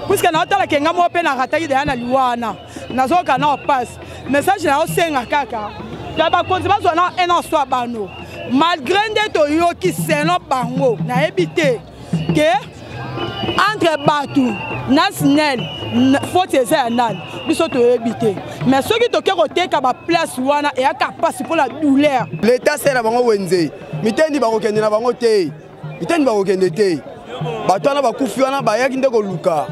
puisque na otala kenga mo pe na rataki de na liwana nazoka na passe message na osenga kaka ya ba konzi bazwa na un an soit bano malgré ndeto yoki selon bango na ebité que entre batu national faut eza nan biso to ebité mais ceux qui toke koteka ba place wana et aka passe pour la douleur l'état c'est la bango wenze mitendi bango kende na bango te mitendi bango kende te batwana bakufi wana bayaki ndeko luka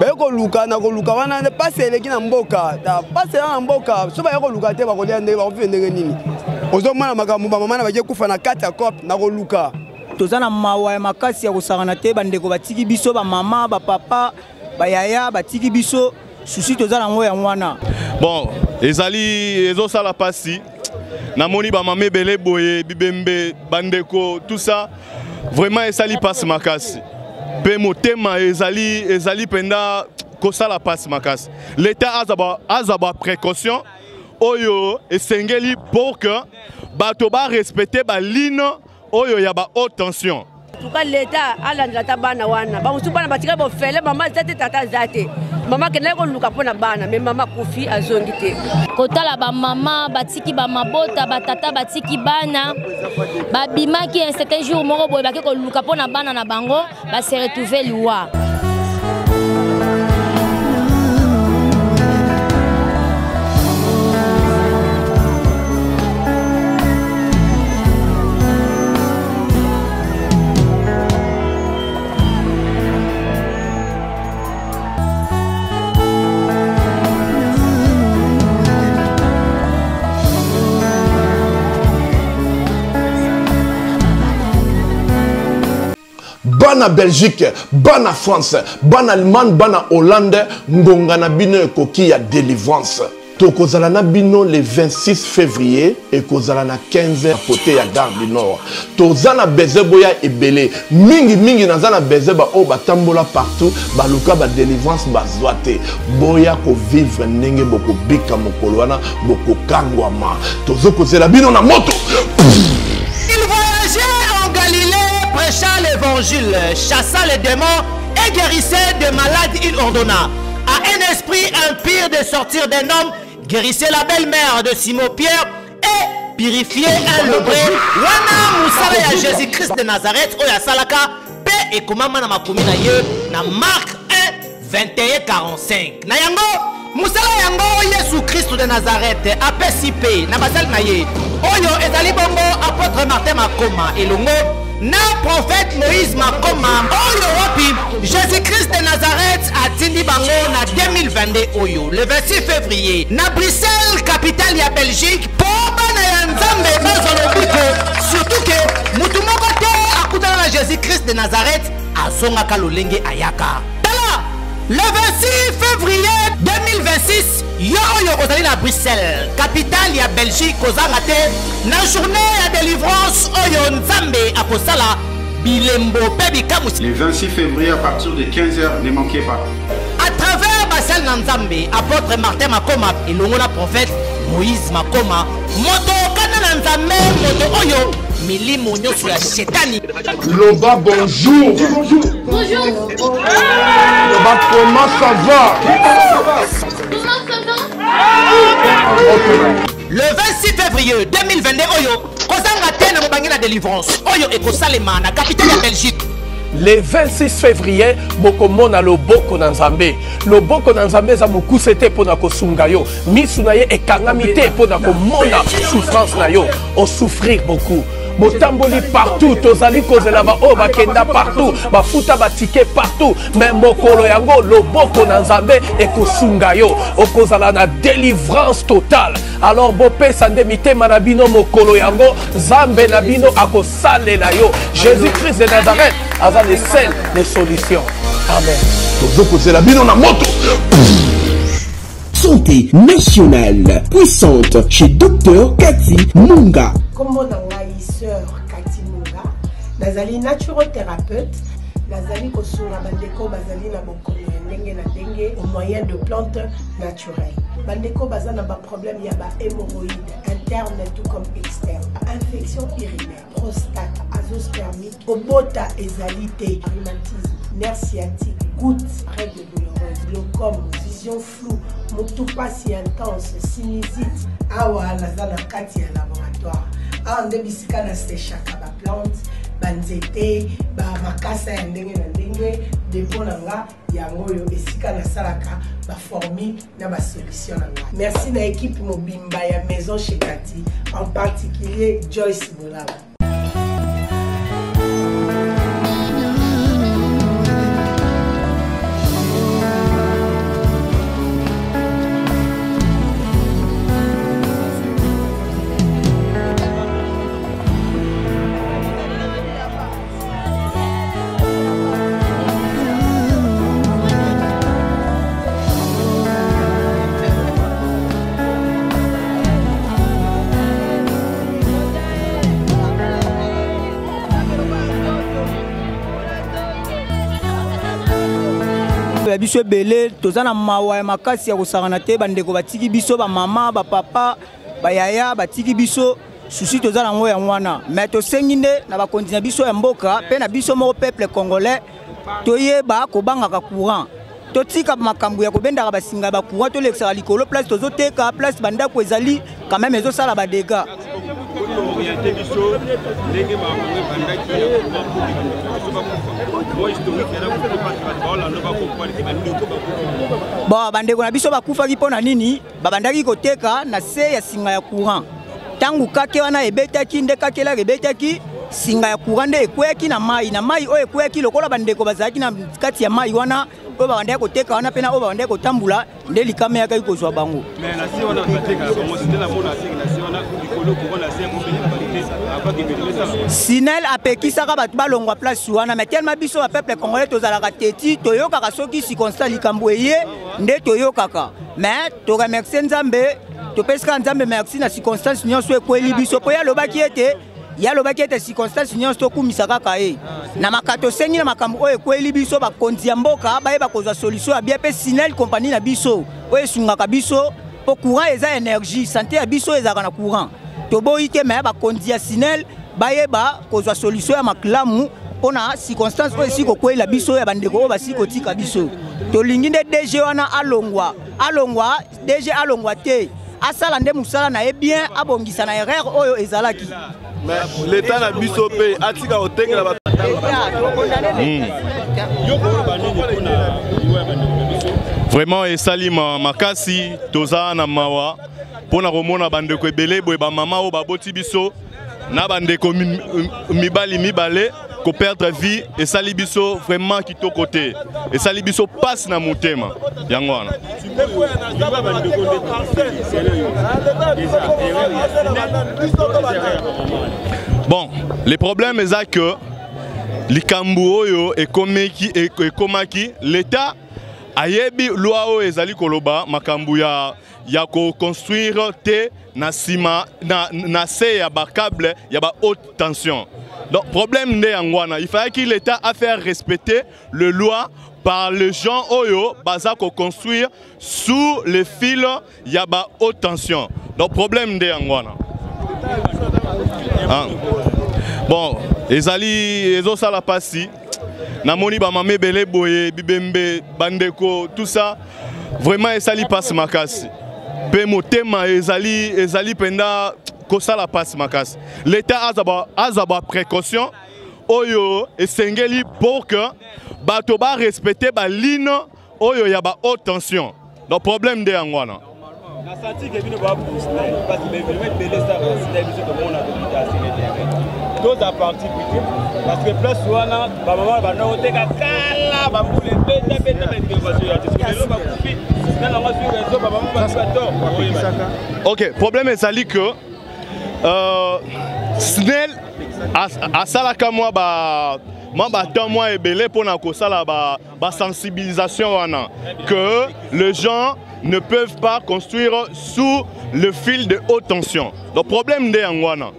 bayeko luka na ko luka wana ne passe eleki na mboka ta passe na mboka so bayeko luka te bakolia ndenge bakofi ndenge nini ozomona makambo ba mama na baje kufa na 4 cop na ko luka tozana mawa makasi ya kosangana te bandeko batiki biso ba mama ba papa ba yaya batiki biso susi tozana ngo ya mwana bon ezali ezo sala pasi na moni ba mama belé boye bibembe bandeko tout ça vraiment ezali passe makasi pe motema ezali penda kosala passe makasi l'état azaba précaution oyo esengeli pour que bato ba respecter ba ligne oyo ya ba haute tension. En tout cas l'état alanda ta bana wana ba musu bana batika bo fele mama zate tata zate mama kenela ko luka pona bana mais mama kufi azongi te kotala ba mama batiki ba mabota batata batiki bana babimaki un certain jour moko boye bake ko luka pona bana na bango ba se retrouver liwa. Bana Belgique, bana France, bana Allemagne, bana Hollande, ngongana bino ekoki ya délivrance. Tokozala na bino le 26 février et kozala na 15h côté ya Gare du Nord. Tozana beze boya ebele. Mingi nazana beze ba o batambola partout, ba luka ba délivrance ba zoate. Boya ko vivre ndenge boko bika mokolo wana boko kangwama. Tozo kozela bino na moto. Il voyageait en Galilée prêchant l'évangile, chassant les démons et guérissait des malades. Il ordonna à un esprit impur de sortir d'un homme, guérissait la belle-mère de Simon-Pierre et purifiait un lebré. Wana musala ya Jésus-Christ de Nazareth oya salaka pe et comment na makomi na ye na Marc 1 21 45 na yango musala yango Yesu Christ de Nazareth apesi pe na basal na ye oyo ezali bongo apôtre Martin Makoma elongo na prophète Moïse Makoma oyo wapi Jésus-Christ de Nazareth atindi bango na 2022 oyo le 26 février na Bruxelles capitale ya Belgique po bana ya Nzambe bazolobiko surtout que mutu moko te akutana na Jésus-Christ de Nazareth azongaka lolenge ayaka tala le 26 février 2026 yo oyo ozali na Bruxelles capitale ya Belgique kozanga te na journée ya délivrance oyo Nzambe akosala bilembo pe bikamusi le 26 février à partir de 15h ne manquez pas à travers basel na Nzambe apôtre Martin Makoma elongo na prophète Moïse Makoma moto kana na Nzambe moto oyo milimo nyonso ya shetani Loba bonjour. Bonjour. Loba comment ça va? Le 26 février 2022 oyo kozanga te na mobangi na délivrance oyo ekosalema na capitale ya Belgique. Le 26 février bokomona loboko na Nzambe. Loboko na Nzambe za mokuse te pona kosunga yo. Misu na ye ekangami te pona komona souffrance na yo. O souffrir beaucoup. Botamboli partout, tozali kozela ba o bakenda partout, bafuta batike partout, mais mokolo yango loboko na Nzambe ekosunga yo, okozala na délivrance totale. Alors bopé sande mitema na bino mokolo yango, Nzambe na bino akosalela yo. Jésus-Christ de Nazareth aza le seul des solutions. Amen. Tozokozela bino na moto. Santé nationale puissante chez Dr Cathy Munga. Comment sœur Cathy Munga, nazali naturothérapeute, nazali kosura bandeko bazali na bokono ndenge na ndenge au moyen de plantes naturelles. Bandeko bazana ba problème ya ba hémorroïdes interne tout comme externe, infection urinaire, prostate, azoospermie, obota ezali te, rhumatisme, nerf sciatique, gouttes, règles douloureuses, glaucome, vision floue, motupa si intense, sinusite. Awa nazana kati ya laboratoire. Awa nde bisika na séchaka ba plante, ba nzete, ba makasa ya ndenge na ndenge, depo na nga yango yo esika na salaka ba formule na ba solution na nga. Merci na équipe mobimba ya Maison chez Cathy, en particulier Joyce Bolala. biso belé tozana mawa ya makasi ya kosangana te bandeko batiki biso ba mama ba papa ba yaya batiki biso susi tozana ngo ya mwana mais to senginde na ba kontina biso ya mboka pe na biso mo peuple congolais toyeba ko bangaka courant totika makambo ya kobendaka basinga ba courant to lexera likolo place tozoteka place banda ko ezali quand même ezo sala ba dégâts. Bon, bandeko na biso bakufaki pona nini babandaki koteka na se ya singa ya courant tangu kake wana ebetaki nde kakela ebetaki singa ya courant nde ekweki na mai oyo ekweki lokola bandeko bazalaki na kati ya mai wana oyo babandaki koteka wana pena oyo babandaki kotambula nde likama yakaki kozwa bango. Sinel apekisaka bato balongwa place wana mais tellement biso ba peuple congolais tozalaka teti toyokaka soki circonstance likambo eye nde toyokaka mais to remercier Nzambe topesaka Nzambe merci na circonstance nyonso ekweli biso po yalobaki ete circonstance nyonso tokumisa kaka ye na makato sengi na makambo oyo ekweli biso bakonzi ya mboka bayeba kozwa solution ya bien pe Sinel compagnie na biso oyo esungaka biso po courant eza énergie santé ya biso ezaka na courant toboyi te mais bakonzi ya Sinel bayeba kozwa solution ya maklamu pona circonstance oyo esiko kwela biso ya bandeko oyo basiko tika biso tolingi nde DG wana alongwa DG alongwa te asala nde musala na ye bien abongisa na erreur oyo ezalaki l'état na biso pe atika otengela ba vraiment esali makasi toza na mawa pona komona bandeko ebele boye ba mama o baboti biso na bandeko mibale ko perdre vie esali biso vraiment kitoko te esali biso passe na motema yango wana. Bon, le problème est que likambo oyo ekomaki l'état ayebi loi o ezali koloba makambo ya ko construire te na sima na se ya ba câble ya ba haute tension. Donc problème nde yangwana, il fallait que l'État a fait respecter le loi par les gens oyo baza ko construire sous les fils ya ba haute tension. Donc problème nde yangwana. Bon, ezali ezo sala pasi na moni ba mame belé boye bibembe bandeko tout ça vraiment esali passe makasi. Pe motema ezali penda kosala passe makasi. L'État azaba précaution oyo esengeli pour que bato ba respecter ba ligne oyo ya ba haute tension. Donc problème de yangwana. Na senti que bino ba booster parce que vraiment belé ça c'est biso to mona ko deux à partir parce que place wana ba mama ba no teka kala ba mbule beta intervention ya tisolo ba kufi na la sur réseau ba mama ba tort. OK, problème est ali que Snell a salaka moi temps moi ebele pour na ko sala ba sensibilisation wana que les gens ne peuvent pas construire sous le fil de haute tension. Le problème de yangwana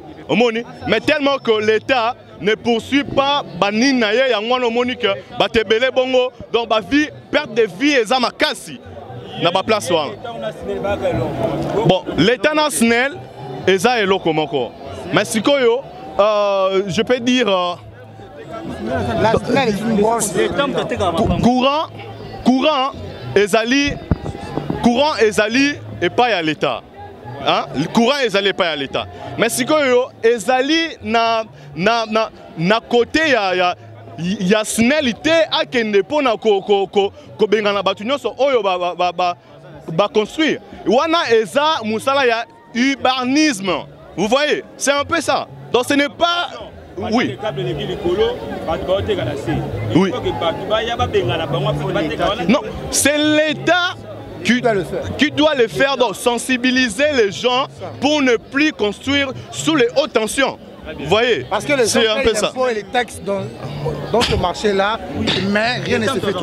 mais tellement que l'État ne poursuit pas banina ye yangwana omoni que batebele bongo donc ba vie perte de vie eza makasi na ba place wana. Bon, l'État national eza eloko moko. Mais sikoyo je peux dire courant ezali et pas à l'état. Hein? Le courant ezali pas à l'état. Mais si ezali na côté ya snelité a kende pona ko bengana batu nyonso oyo ba construire. Wana eza musala ya urbanisme. Vous voyez, c'est un peu ça. Donc ce n'est pas oui. Oui. Non, c'est l'État qui doit le faire, donc sensibiliser les gens pour ne plus construire sous les hautes tensions. Vous voyez, parce que c'est un peu ça. Et les taxes dans ce marché-là, mais rien ne se fait.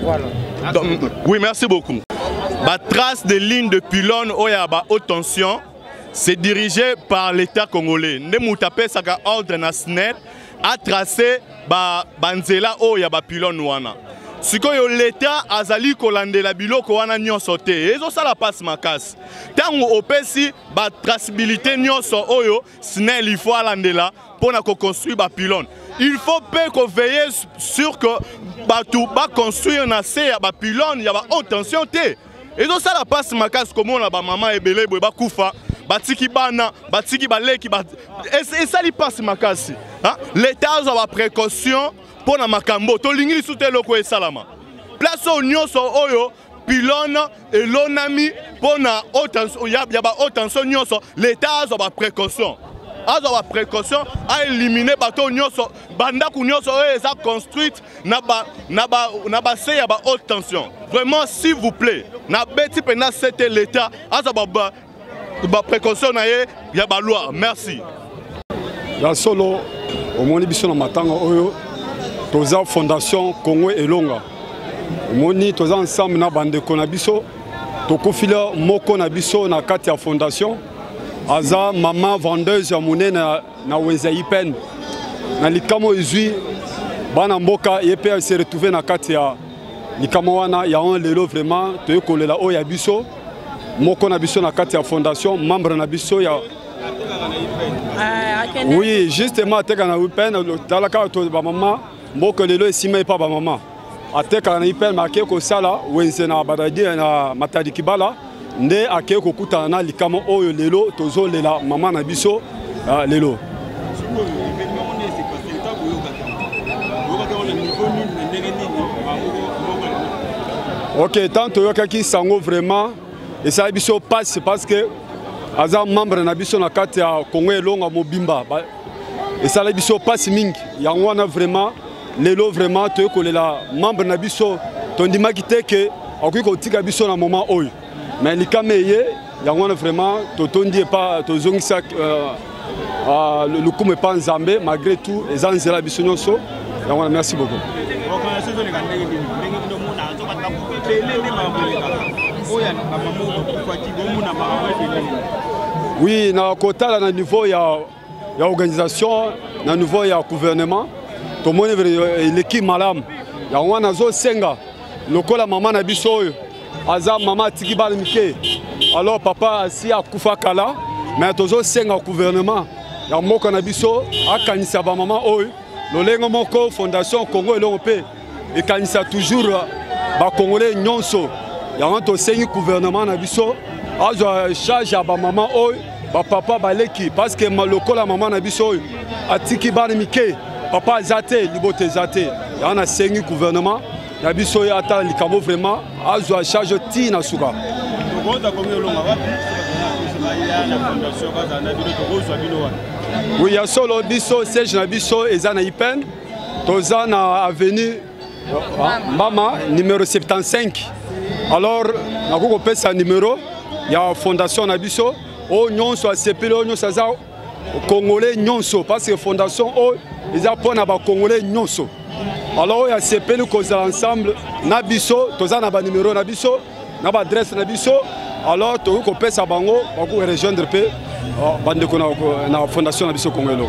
Voilà. Donc, oui, merci beaucoup. La trace des lignes de pylônes à haute tension, c'est dirigé par l'État congolais. Nemutape saka ordre national a tracé banzela oya ba pylône wana. Sikoyo l'État azali kolandela biloko wana nyonso te. Ezo sala passe makasi. Tango opesi ba traçabilité nyonso oyo snel il faut alandela pona ko construire ba pylône. Il faut pas veiller sur que batou ba construire na se ya ba pylône ya ba haute tension te. Ezo sala passe makasi comme on a ba maman ebele boy ba kufa. Batiki bana, batiki baleki, et ça lui passe makasi. L'État a une précaution pour na makambo. Tolingi soute loko e salama. Place au nyonso oyo pylône et l'onami pour na haute tension. Y a ba haute tension nyonso. L'État a une précaution. A une précaution à éliminer bateau nyonso. Bandaku nyonso oyo eza construite na ba se ya ba haute tension. Vraiment s'il vous plaît, na beti pena c'était l'État a ba précaution na ye ya ba loi. Merci. La solo au moni biso na matanga oyo toza fondation Congo Elonga. Moni toza ensemble na bande ko na biso tokofila moko na biso na kati ya fondation aza maman vendeuse ya monene na wenza ipen na likamo ezui bana mboka yepe se retrouver na kati ya likamo wana ya on lelo vraiment toyekolela oyo ya biso moko na biso na kati ya fondation membre na biso ya oui justement teka na wipen talaka to ba mama moko lelo esima pa ba mama ateka na wipen marqué ko sala wenze na badadi na matadi kibala nde ake ko kutana na likamo oyo lelo tozolela mama na biso lelo. Ok, tant toyokaki sango vraiment et ça biso passe parce que aza membre na biso na kati ya Congo Elonga mobimba et ça la biso passe mingi yango wana vraiment lelo vraiment toyekolela membre na biso tondimaki te ke akoki kotika biso na moment oyo mais likame ye yango wana vraiment totondi pas tozongisa le coup me pas nzambe malgré tout eza nzela biso nyonso yango wana merci beaucoup. Oui, na kota na niveau ya organisation, na niveau ya gouvernement, tout le monde l'équipe malam. Ya wana zo senga, lokola maman na biso oyo, aza maman tiki bal mike. Alors papa si akufa kala, mais tozo senga gouvernement. Ya moko na biso akanisa ba maman oyo, lolengo moko fondation Congo Elonga pe et kanisa toujours ba congolais nyonso. Ya to sengi gouvernement na biso a charge ya ba maman oyo ba papa baleki parce que lokola maman na biso oyo atiki bana mike papa zate libote zate ya na sengi gouvernement na biso ya ata likamo vraiment a charge ti na suka. Oui, ya solo biso siège na biso eza na Ipen toza na avenue Mama numéro 75. Alors, nous avons fait un numéro, il y a une fondation Nabiso, où nous sommes CPL, nous sommes Congolais, parce que la fondation, ils ont un Congolais. Alors, il y a CPL qui sont ensemble, Nabiso, nous avons un numéro Nabiso, nous avons une adresse Nabiso, alors nous avons fait un bango, nous avons rejoindre la fondation Nabiso Congolais.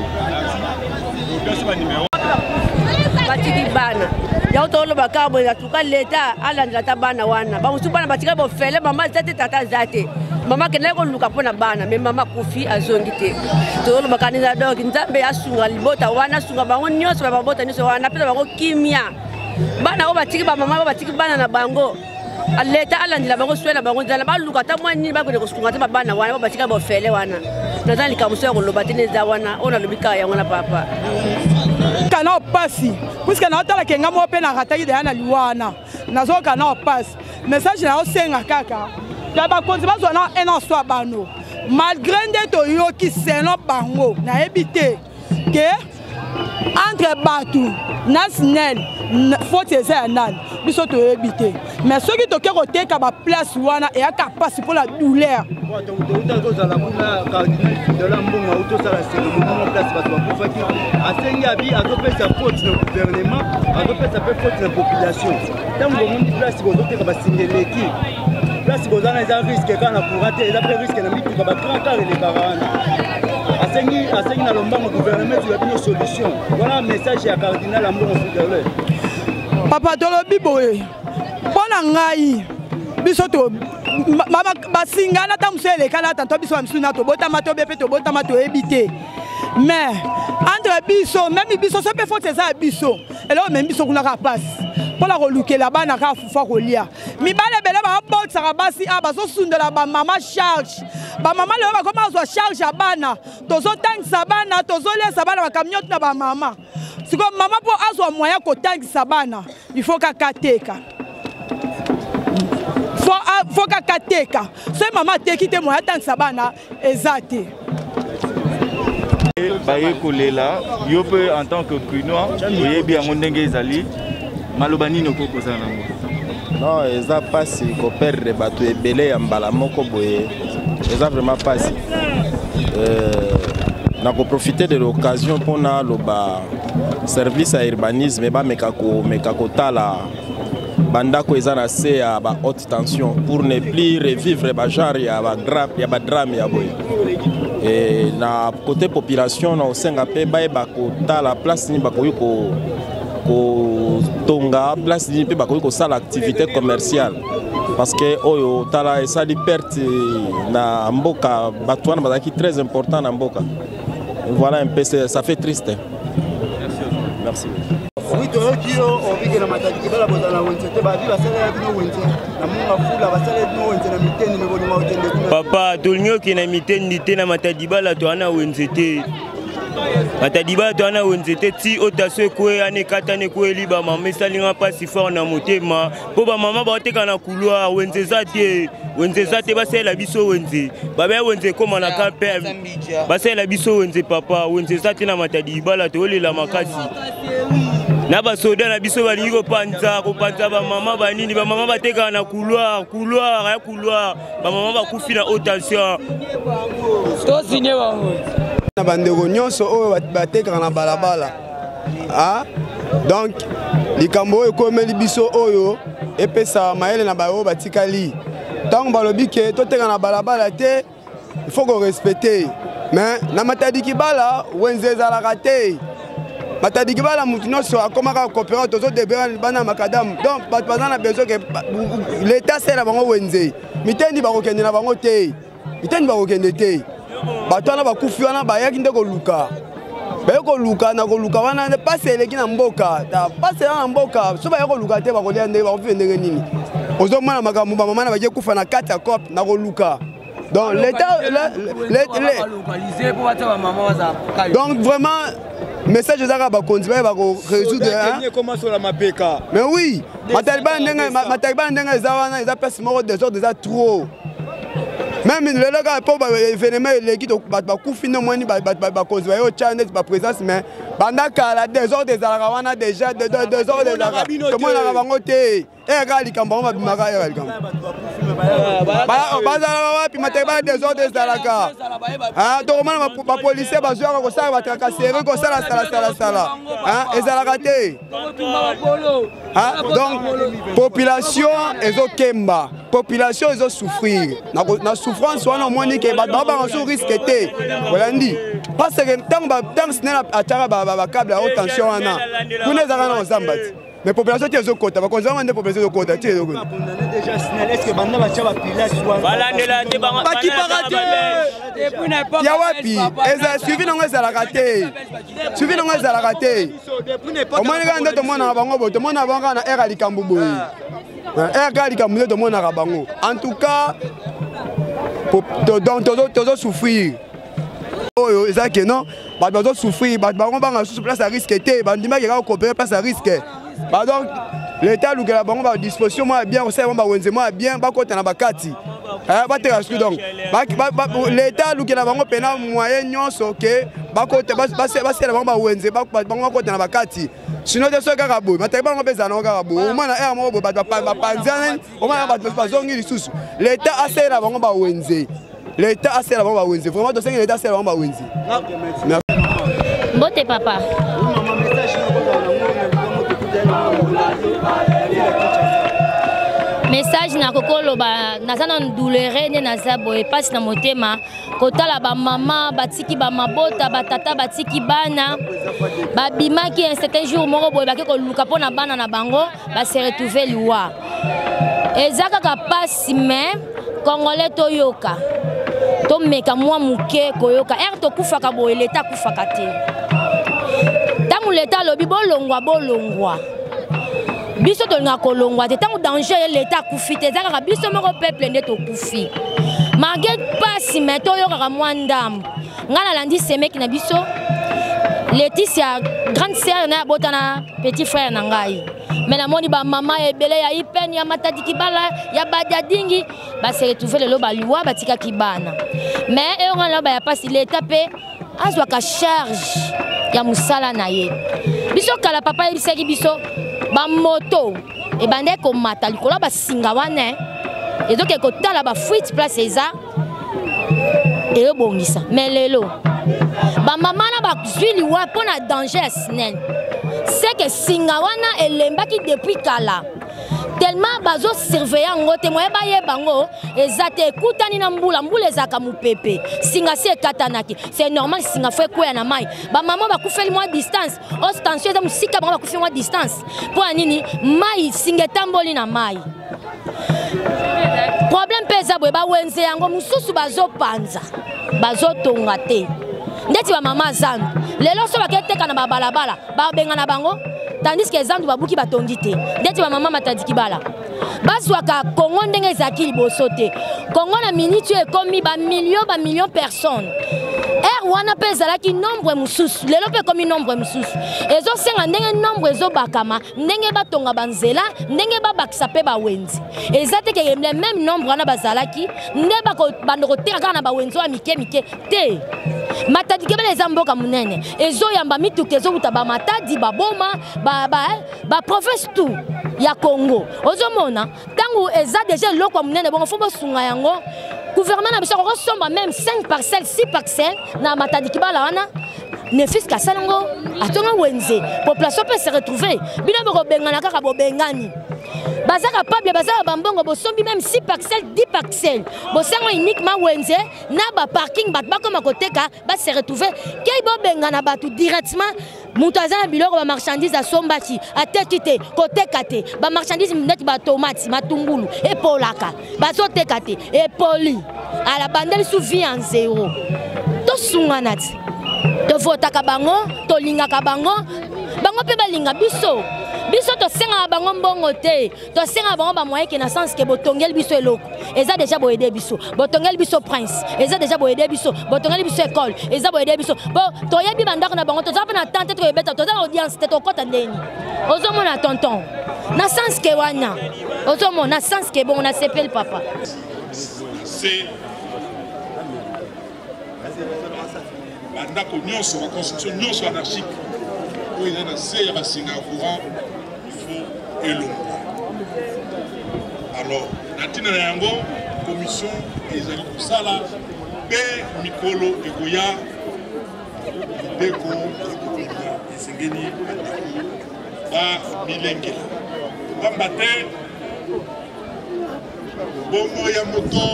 ya toloba ka boye atuka leta alandela ta bana wana bamusu bana batika bofele mama zate tata zate mama kenele ko luka pona bana me mama kufi azongi te toloba kanisa donc nzambe asunga libota wana sunga bango nyonso babota nyonso wana pesa bango kimia bana o batiki ba mama batiki bana na bango aleta alandela bango swela bango nzala baluka ta mwani bakode ko sunga ta bana wana batika bofele wana nazali kamuso ya koloba te neza wana ona lobika yango na papa kana opasi puisque na otala kenga mo pe na ratayi de na liwana nazo kana opasi message na osenga kaka ya ba konzi bazwa na ena swa bano malgré ndeto yoki seno bango na ebité que entre batu national faut eza nan biso to ebité mais ceux qui toke ko teka ba place wana et aka passe pour la douleur place bozana eza risque kana kurate eza pe risque na mituka ba grand car les barana asengi na lombango gouvernement tu a une solution voilà message ya cardinal Ambongo Fidèle papa tolobi boye pona ngai biso to basingana ta musele kana tanto biso amsuna to botama to bepe to botama to ebité mais entre biso même biso ça peut faut ça biso et là même biso kuna ka passe pour la reluquer là-bas na ka fufa kolia mi bale bele ba botsa basi aba so sundela ba mama charge ba mama le ba comment so charge abana tozo tangisa bana tozo lesa bana ba camion na ba mama siko mama po azwa moyen ko tangisa bana il faut ka kateka faut ka kateka so mama teki te moyen tangisa bana ezate baye kolela yo pe en tant que Quinois oyebi yango ndenge ezali malobani no koko za nango non eza pasi ko perdre bato ebele ya mbala moko boye eza vraiment pasi na ko profiter de l'occasion pona loba service à urbanisme ba meka ko tala bandako eza na se ya ba haute tension pour ne plus revivre ba genre ya ba drame ya boye et na côté population na osenga pe ba ko tala place ni ba ko tonga place ni pe ba ko sala activité commerciale parce que oyo tala esali perte na mboka batwana bazaki très important na mboka voilà un peu ça fait triste. Merci. Oui, tu as dit que la matadi qui va la bosa la wente te ba di basala ya dino wente na munga fula basala ya dino wente na miteni me boli ma wente papa tolnyo ki na miteni te na matadi bala to ana wente te matadi bala to ana wente te ti otaso kwe ane katane kwe liba mama salinga pasi fort na motema po ba mama ba oteka na couloir wente zate basala biso wente baba wente koma na kampe basala biso wente papa wente zate na matadi bala to olela makasi na ba soda na biso balingi ko panza ba mama banini ba mama bateka na couloir ba mama ba kufi na haute tension to signé bango na bandeko nyonso oyo bateka na balabala donc likambo oyo komeli biso oyo epesa mayele na bayo batikali tant balobi ke toteka na balabala te il faut qu'on respecter mais na matadi kibala wenze ezalaka te matadi kibala mutu nyonso akomaka coopérer tozo débera bana makadamu donc bato baza na besoin que l'état sela bango wenze mitendi bakokende na bango te mitendi bakokende te bato wana bakufi wana bayaki nde koluka baye koluka na koluka wana pase eleki na mboka pase na mboka so baye koluka te bakolia ndenge bakofi ndenge nini ozomona makambo bamama na baye kufa na kati ya cope na koluka donc l'état donc vraiment message ezaka bakonzi baye bako résoudre mais oui mataliban ndenge eza wana eza place moko désordre eza trop même lelo kaka mpo événement eleki bato bakufi nde mwani bakonzi baye otya neti baprésence mais banda kala désordre ezalaka wana déjà désordre ezalaka tomonaka bango te eyaka likambo bango babimaka eyaka likambo bazalaka wapi mataliban désordre ezalaka tokomona bapolisier bazwaka kosala batracasserie kosala salasala ezalaka te donc population ezokemba population ezosouffrir na souffrance wana omoni ke bato babanga so risque te olandi parce que ntango sinene atiaka bakable ya haute tension wana kuna ezalaka na kozamba te mais population te zo kota ba konza ngande population zo kota te zo kota déjà SNEL est-ce que banda ba chaba pila soit voilà de la te ba qui parate depuis n'importe ya wapi eza suivi nango ezala raté suivi nango ezala raté au moins ngande to mona bango bo to mona bango na era likambu boy era likambu to mona ka bango en tout cas donc tozo souffrir oyo eza que non bato bazo souffrir bato bango banga sous place à risque te bandimaki ka coopérer place à risque donc l'état lukela bango ba disposition moi bien osala ba wenze moi bien bakota na bakati bateka sku donc l'état lukela bango pena moyen nyonso ke bakota basela bango ba wenze bango bakota na bakati sinon de so kaka boy mataki bango pesa na kaka boy au moins na air moko bato bapanzana au moins bato bazongi lisusu l'état asela bango ba wenze l'état asela bango ba wenze vraiment to sengi l'état asela bango ba wenze Mbote papa. Message na kokolo ba nazana douleur ne nazabo e passe na motema kotala ba mama batiki ba mabota batata batiki bana babimaki un certain jour moko boye bake ko luka pona bana na bango ba se retrouver liwa ezaka ka passe mais congolais toyoka to meka mwa muke koyoka to kufaka boye leta kufaka te tangu leta lobi bolongwa biso to nga kolongwa te tangu danger leta kufite zaka biso moko peuple nde to kufi malgré passe mais toyoka mwa ndam ngala landi semeki na biso Laetitia grande sœur na botana petit frère na ngai mais la moni ba mama ebele ya ipen ya matadi kibala ya badadingi ba se retrouver le loba liwa batika kibana mais e on la ba ya passe l'état pe azwa ka charge ya musala na ye biso kala papa ebisaki biso ba moto e bande ko mata likola ba singa wana et donc ko tala ba fuite place eza et obongisa mais lelo ba mama na ba zwili wa pona danger SNEL c'est que singa wana elembaki depuis kala tellement bazo surveiller ngote moye ba ye bango ezate ekutani na mbula ezaka mupepe singa se katanaki c'est normal singa fait quoi na mai ba mama ba kufeli moi distance ostension za musika ba kufeli moi distance pour nini mai singa tamboli na mai problème pesa boye ba wenze yango mususu bazo panza bazo tonga te ndeti ba mama zandu lelo so baketeka na balabala ba benga na bango tandis que zandu babuki batongi te ndeti ba mama matadiki bala baswaka Congo ndenge ezaki liboso te Congo na minute ekomi ba million personnes wana pe ezalaki nombre mususu lelo pe komi nombre mususu ezo senga ndenge nombre ezo bakama ndenge batonga banzela ndenge babakisa pe bawenzi ezate ke le même nombre wana bazalaki nde bandoko teka na bawenzi wa mike te matadi kebele eza mboka munene ezo yamba mituke ezo buta ba matadi baboma ba province tout ya Congo ozomona tangu eza déjà lokwa munene bongo fo bosunga yango gouvernement na biso ko somba même 5 parcelles 6 parcelles na matadi kibala wana ne fils ka salango atonga wenze population peut se retrouver bino boko bengana kaka bo bengani bazaka pable bazaka bambongo bosombi même 6 parcelles 10 parcelles bosango uniquement wenze na ba parking bat bakoma koteka ba se retrouver kei bo bengana batu directement mutazana biloko ba marchandise a sombati a tetite koteka te ba marchandise net ba tomate matungulu et polaka bazo teka te et poli à la bandelle sous vie en zéro to sunganati to votaka bango to lingaka bango pe balinga biso to senga bango mbongo te to senga bango ba moyen ke na sens ke botongel biso eloko eza déjà boyede biso botongel biso prince eza déjà boyede biso botongel biso école eza boyede biso bo to yebi bandako na bango to za na tante to yebeta to za audience te to kota ndeni ozomona tonton na sens ke wana ozomona na sens ke bon na sepel papa c'est bandako nyonso ba construction nyonso anarchique oyo eza na se ya basinga ya courant il faut elonga alors na ntina na yango commission ezali kosala mpe mikolo ekoya ndeko ekobima esengeli bandeko bamilengela pamba te bongo ya moto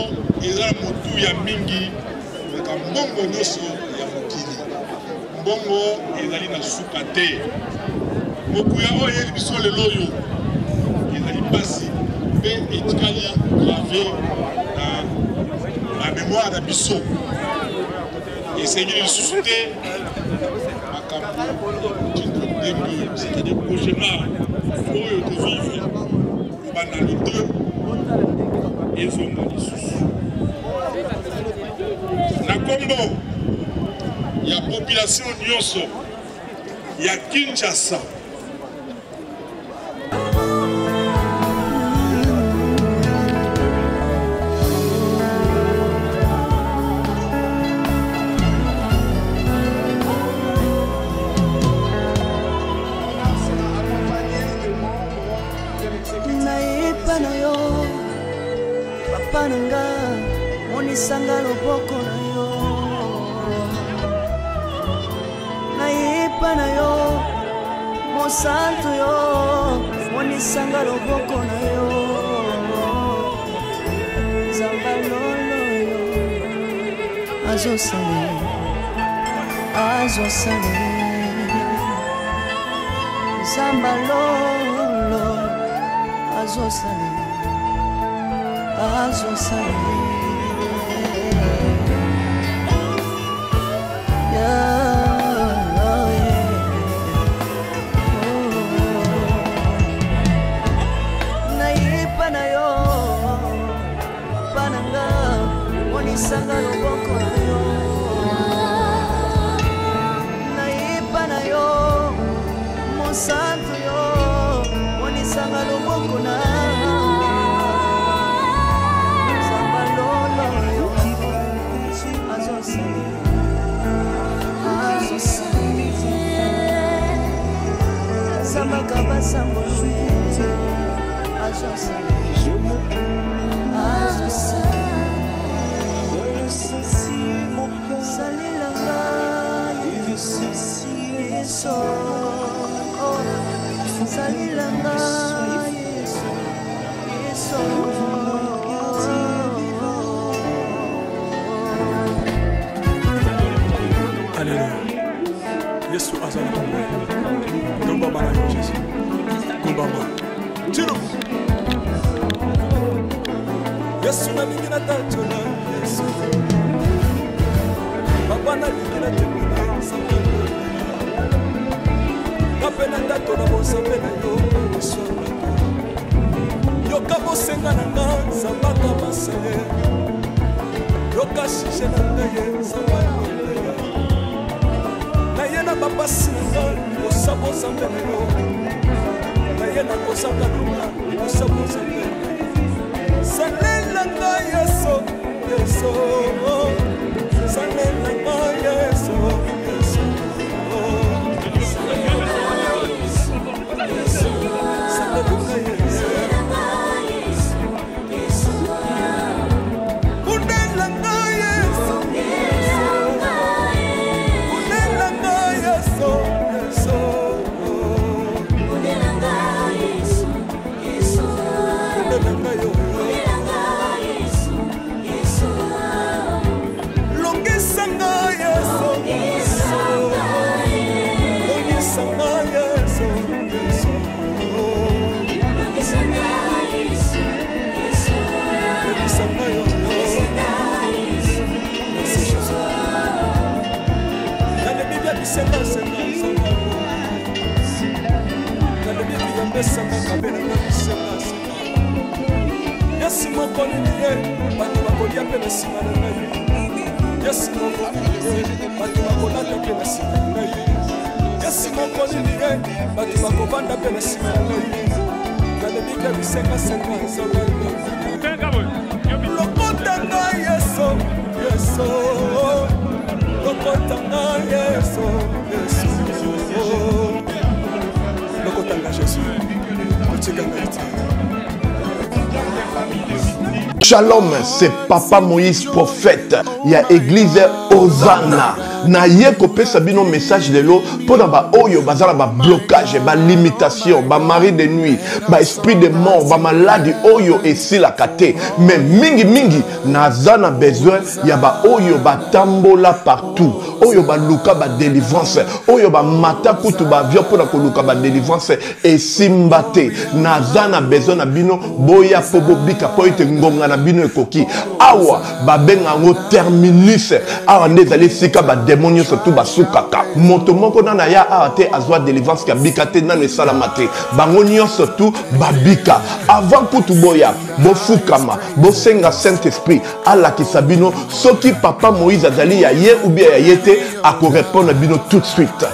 eza motu ya mingi eka mbongo nyonso ya mokili mbongo ezali na suka te bokuya oyo eyeli biso lelo oyo ezali mpasi mpe etikali grave na mémoire na biso esengi lisusu te makambo tindodembe c'est-à-dire cauchemar oyo tovivre kobanda le 2 ezonga lisusu na kombo ya population nyonso ya Kinshasa na yo papa nanga monisanga loboko na yo nayepa na yo mosantu yo monisanga loboko na yo zamba lolo yo azosale zamba lolo azosale nayepa na yo pananga monisanga loboko na yo nayepa na yo mosantu yo monisanga loboko na Alléluia. Yesu azali kombe. Komba mara yo Jésus. Komba mara. Tiro. Yesu na mingi na tacho na Yesu. Papa na mingi na tebu na Yesu. Kapena tato na bosambe na yo Yesu. Yoka bosenga na nga sabaka masele. Yoka shishe na ngaye sabaka. Na bapasi na kosabo zambe na yo na ye na kosaka nuna kosabo zambe salela nga yeso yeso salela nga yeso yeso salela nga yeso unela nga yeso Yesu mokoni niye batu bakolia pe na sima na ngai Yesu mokoni niye batu bakolata pe na sima na ngai Yesu mokoni niye batu bakovanda pe na sima na ngai Kalebika bisenga senga nzambe lokota ngai Yesu Yesu lokota ngai Yesu Yesu lokota ngai Yesu kotika ngai Shalom, c'est Papa Moïse prophète. Il y a église Hosanna. na ye kopesa bino message lelo pona ba oyo bazala ba blocage ba limitation ba mari de nuit ba esprit de mort ba maladie oyo esila kate mais mingi nazana besoin ya ba oyo batambola partout oyo ba luka ba délivrance oyo ba mata kutu ba avion pona ko luka ba délivrance esimbate nazana besoin na bino boya po bobika po ite ngonga na bino ekoki awa ba benga ngo terminus awa ndezali sika ba démonio surtout ba sukaka moto moko na ya ate azwa délivrance ka bikate na ne salamate bango nyonso surtout babika avant kutu boya bofukama bosenga Saint-Esprit ala kisabino soki papa Moïse azali ya ye ou bien ya yete ako répondre bino tout de suite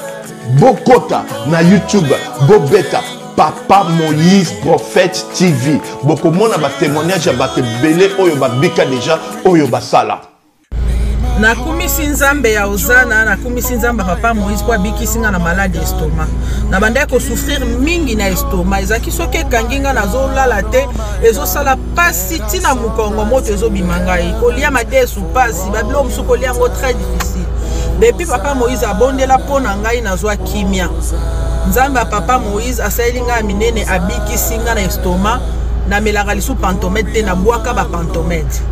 bokota na YouTube bobeta Papa Moïse Prophète TV bokomona ba témoignage ba belé oyo babika déjà oyo basala nakumisi nzambe ya ozana nakumisi nzambe papa Moïse kwa bikisinga na maladie estomac na banda ko souffrir mingi na estomac ezaki soki ekanginga nazolala te ezosala pasi tina mukongo moto ezobimanga kolia madesu pasi babilo musu kolia ngo très difficile depuis papa Moïse abondela pona ngai nazwa kimia nzambe ya papa Moïse asayelinga minene abikisinga na estomac na melaka lisu pantomètre te na bwaka ba pantomètre.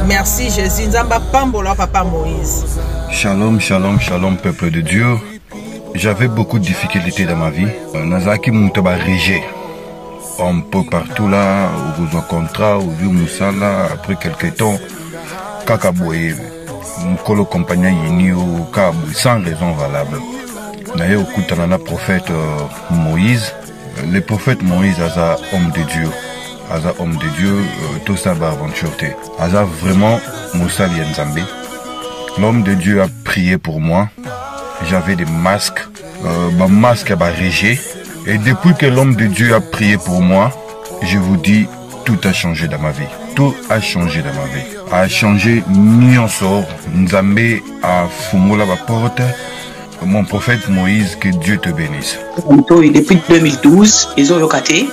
Merci Jésus, nzamba pambola papa Moïse. Shalom, shalom, shalom peuple de Dieu. J'avais beaucoup de difficultés dans ma vie. Nazaki Moutaba Régé. Un peu partout là, où vous avez contrat, où vous Moussala, après quelques temps, Kakaboye, Mkolo compagnon Yini ou Kabou, sans raison valable. D'ailleurs, Koutanana prophète Moïse, le prophète Moïse a homme de Dieu. Aza homme de Dieu, tout ça va aventure. Aza vraiment Moussa Lienzambe. L'homme de Dieu a prié pour moi. J'avais des masques, ma masque a régé. Et depuis que l'homme de Dieu a prié pour moi, je vous dis, tout a changé dans ma vie. Tout a changé dans ma vie. A changé Nyonsor. Nzambe a fumola la porte. Mon prophète Moïse, que Dieu te bénisse. Depuis 2012, ils ont locaté.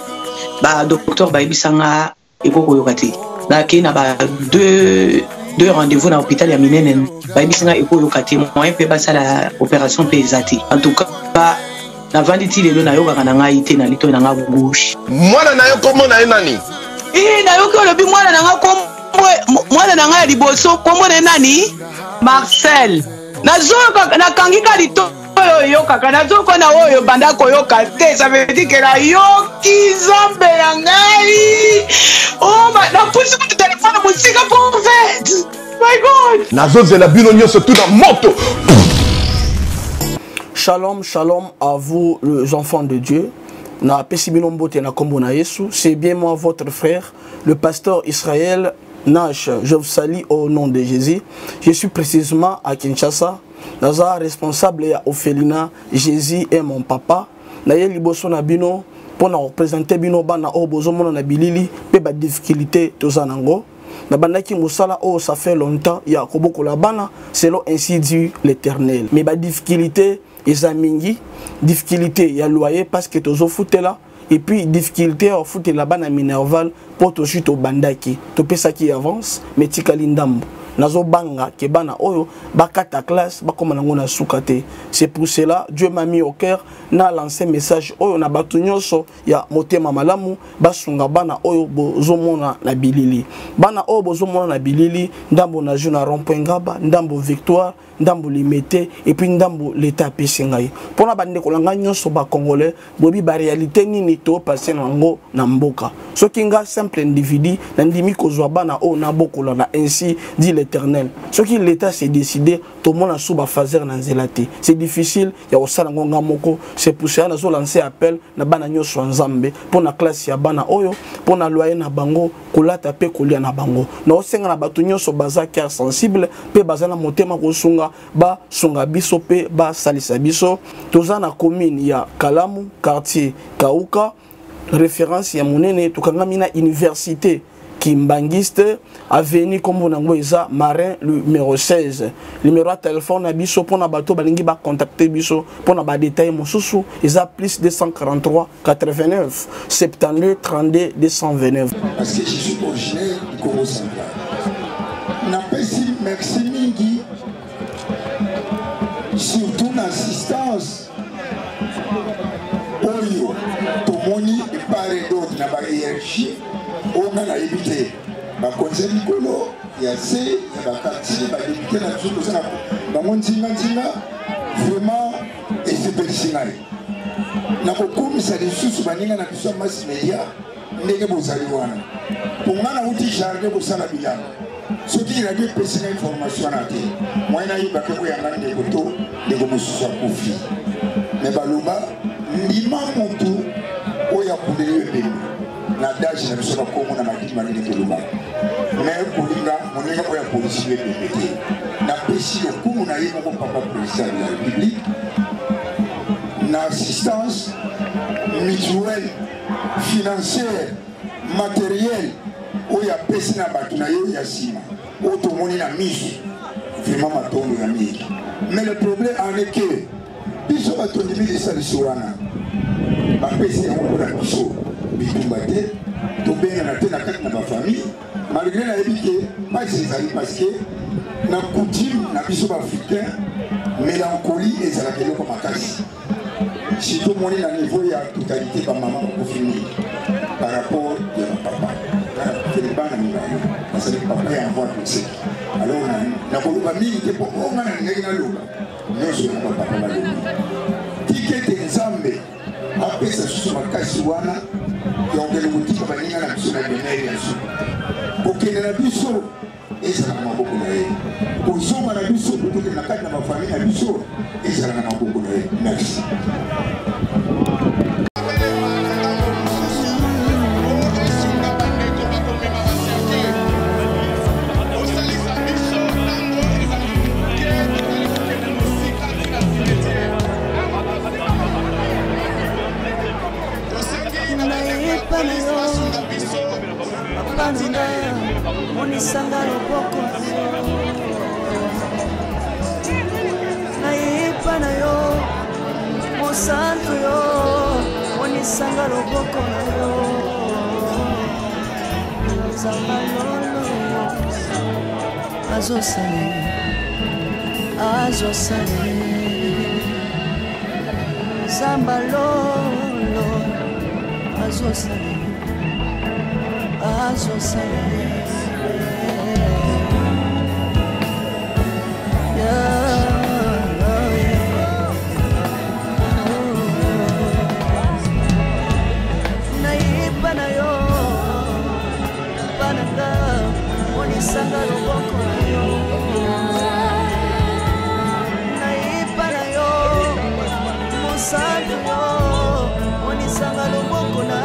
Bah docteur ba ibisanga ekoko yokati ba kina ba deux rendez-vous dans l'hôpital ya minene ba ibisanga ekoko yokati moyen pe ba sala opération pe ezati en tout cas na vanditi lelo na yoka kana ngai te na lito na nga gauche mwana na yo komo na nani na yo ko lobi mwana na nga komo mwana na nga liboso komo na nani Marcel na zoka na kangika lito yo kaka nazoko na oyo banda koyoka te ça veut dire que la yoki zambe ya ngai oh na pusi ku téléphone musika prophète my god nazozela bino nyonso tout dans moto. Shalom shalom à vous les enfants de Dieu na pesi bino mbote na kombo na Yesu c'est bien moi votre frère le pasteur Israël Nash. Je vous salue au nom de Jésus. Je suis précisément à Kinshasa. Naza responsable ya Ophelina. Jésus est mon papa. Naye liboso na bino pour représenter bino bana o bozo mona na bilili pe ba difficulté tozanango. Na bandaki musala o ça fait longtemps ya koboko la bana selon ainsi dit l'Éternel. Mais ba difficulté ezamingi, difficulté ya loyer parce que tozo foutela. Et puis difficulté à foutre là-bas na Minerval pour tout suite au bandaki to pesa qui avance mais tikali ndambo nazo banga ke bana oyo bakata classe bakoma nango na sukate. C'est pour cela Dieu m'a mis au cœur na lancé message oyo na batu nyonso ya motema malamu basunga bana oyo bozomona na bilili bana oyo bozomona na bilili ndambo na juna rond-point ngaba ndambo victoire ndambo limité et puis ndambo l'état pesingai pona bande kolanga nyonso ba congolais bobi ba réalité nini to passer nango na mboka soki nga simple individu na ndimi kozwa bana o na bokola na ainsi dit l'Éternel soki l'état s'est décidé to mona suba fazer na nzelate c'est difficile ya osala ngonga moko c'est pour ça nazo lancer appel na bana nyonso nzambe pona classe ya bana oyo pona loyer na bango kolata pe kolia na bango na osenga na batu nyonso baza cœur sensible pe bazana motema kosunga ba sunga biso pe ba salisa biso toza na commune ya Kalamu quartier Kauka référence ya monene tukanga mina université Kimbangiste avenue comme nango eza Marin numéro 16 numéro de téléphone na biso pona bato balingi ba contacter biso pona ba détail mosusu eza plus 243 89 72 32 229 parce que je suis originaire du Congo central. Merci mingi surtout l'assistance oyo tomoni epare d'autre na bahierarchie oyo nga nayebi te bakonzi ya likolo ya se ya bakartier badepute na biso tozala bango ndinga vraiment esepelisi ngai na kokumisa lisusu baninga na biso ya mass media ndenge bozali wana mpo nga nauti jardin kosala bilanga soki radio epesi nga information wana te moi nayibaka koyanga ndeko to ndeko mosusu akufi me baloba ndima motu oyo akundeli yo ebembe na dage na biso bakongo na makili manini tolobaka me kolinga moninga oyo apolisi yo ebembe te napesi lokumu na ye moko papa président de la république na assistance mutuelle financière matérielle oyo apesi na bato na ye ya nsima oyo tomoni na miso vraiment matondo ya mingi mais le problème en est que biso batondi bilisaliso wana bapesi yango mpona biso bitumba te tobengana te na kati na bafamille malgré nayebi ke pasi ezali parce que na coutume na biso baafricain mélancolie ezalaka eloko makasi surtout moni na niveau ya totalité bamama bakufi mingi par rapport ya bapapa kele bana mibale basali papa ya envoi toseki alors nakoloba mingi te mpo onga na ndenge naloba nyonso na bapapa balobi tikete nzambe apesa susu makasi wana yongele kotika baninga na biso na benere ya su kokende na biso ezalaka maboko na ye kozonga na biso tokende na kati na bafamille na biso ezalaka na maboko na ye merci. Monisanga loboko nayepa na yo mosantu yo monisanga loboko na yo zamalolo azosale zambalolo azosale naiba na yo bananga monisanga loboko na yo naiba na yo mosantu yo monisanga loboko na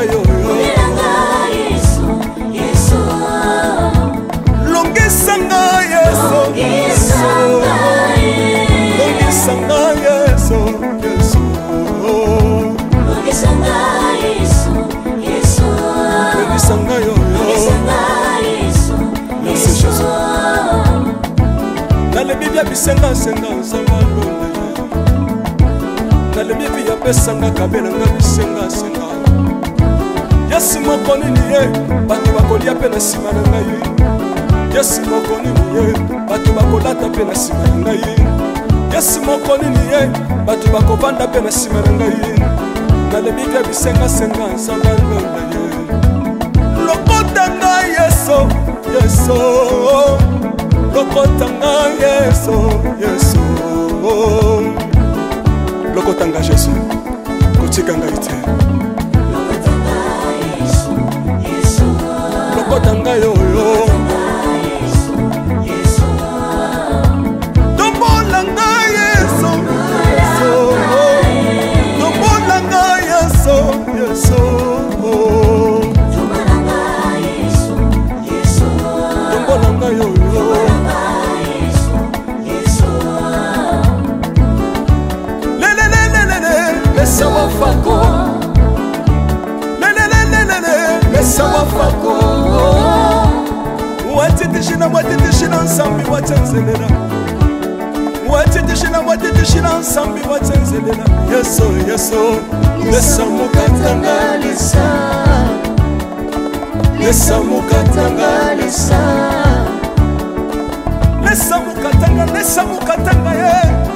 Yo senga nsamba lolele nalembi ya pesa nga kabela nga bisenga senga Yesu moko nini ye bato bakolia pe na nsima na ngai Yesu moko nini ye bato bakolata pe na nsima na ngai Yesu moko nini ye bato bakovanda pe na nsima na ngai nalembi ya bisenga senga nsamba lolele lokota ngai Yesu Yesu lokotanga Yesu Yesu lokotanga Yesu kotikanga ite lokotanga yoyo tombolanga Yesu tombolanga Yesu Yesu tombolanga yoyo Sawa fako le sawa fako watitishina nsambi watenzelela watitishina nsambi watenzelela Yesu Yesu lesamukatanga lesamukatanga lesamukatanga ye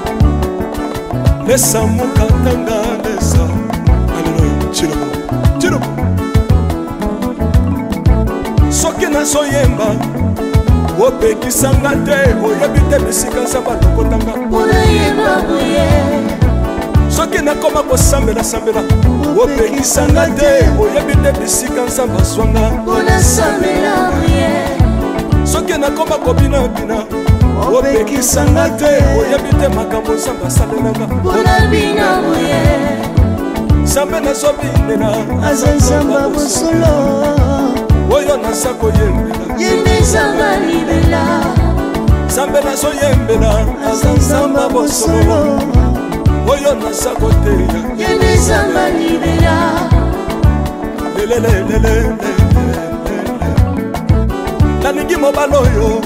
lesamukatanga lesa Alléluia chilobo chilobo soki nazoyemba opekisanga te oyebi te bisika nzambe alokotanga soki nakoma kosambela opekisanga te oyebi te bisika nzambe azwanga soki nakoma kobinabina opekisanga te oyebi te makambo nzambe asalelanga nzambe nazobinela aza nzambe bosolo oyo naza koyembela yende nzambe libela nzambe nazoyembela aza nzambe bosolo oyo naza koteya yende nzambe libela lelelelelele nalingi mobala oyo